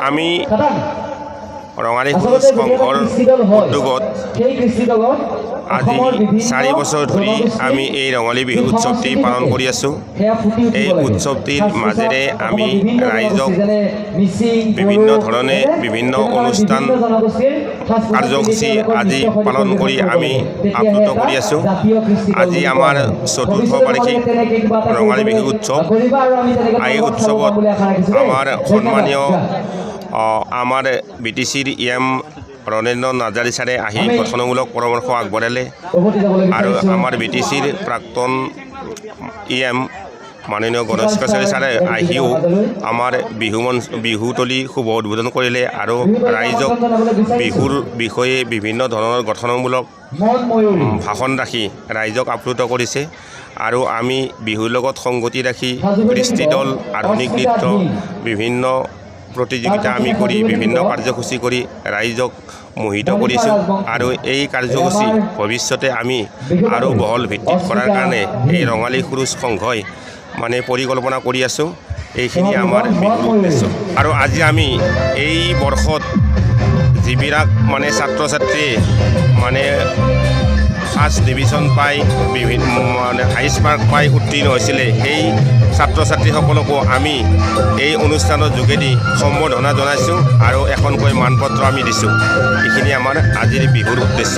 আমি ৰঙালী খুৰুচ সংঘৰ উদ্যোগত আজি 4 বছৰ ধৰি আমি এই ৰঙালী বিহু উৎসৱটি পালন কৰি আছোঁ। এই উৎসৱটিৰ মাজেৰে আমি ৰাইজক বিভিন্ন ধৰণে বিভিন্ন অনুষ্ঠান কাৰ্যসূচী আজি পালন কৰি আমি আপ্লুত কৰি আছোঁ। আজি আমাৰ 4ৰ্থ বাৰ্ষিক ৰঙালী বিহু উৎসৱ। এই উৎসৱত আমাৰ সন্মানীয় আমাৰ BTCৰ EM ৰণেন্দ্ৰ নাৰ্জাৰী ছাৰে আহি গঠনমূলক পৰামৰ্শ আগবঢ়ালে আৰু আমাৰ BTCৰ প্ৰাক্তন EM মাননীয় গণেশ কছাৰী ছাৰে আহিও আমাৰ বিহুতলী শুভ উদ্বোধন কৰিলে আৰু ৰাইজক বিহুৰ বিষয়ে বিভিন্ন ধৰণৰ গঠনমূলক ভাষণ ৰাখি ৰাইজক আপ্লুত কৰিছে। আৰু আমি বিহুৰ লগত সংগতি ৰাখি কৃষ্টি দল, আধুনিক নৃত্য, বিভিন্ন প্ৰতিযোগিতা আমি কৰি বিভিন্ন কাৰ্যসূচী কৰি ৰাইজক মোহিত কৰিছোঁ আৰু এই কাৰ্যসূচী ভৱিষ্যতে আমি আৰু বহল ভিত্তিত কৰাৰ কাৰণে এই ৰঙালী খুৰুচ সংঘই মানে পৰিকল্পনা কৰি আছোঁ। এইখিনি আমাৰ বিহুৰ উদ্দেশ্য। আৰু আজি আমি এই বৰ্ষত যিবিলাক মানে ছাত্ৰ ছাত্ৰীয়ে মানে ফাৰ্ষ্ট ডিভিজন পাই মানে হাইষ্ট মাৰ্ক পাই উত্তীৰ্ণ হৈছিলে, সেই ছাত্ৰ ছাত্ৰীসকলকো আমি এই অনুষ্ঠানৰ যোগেদি সম্বৰ্ধনা জনাইছোঁ আৰু এখনকৈ মানপত্ৰ আমি দিছোঁ। এইখিনি আমাৰ আজিৰ বিহুৰ উদ্দেশ্য।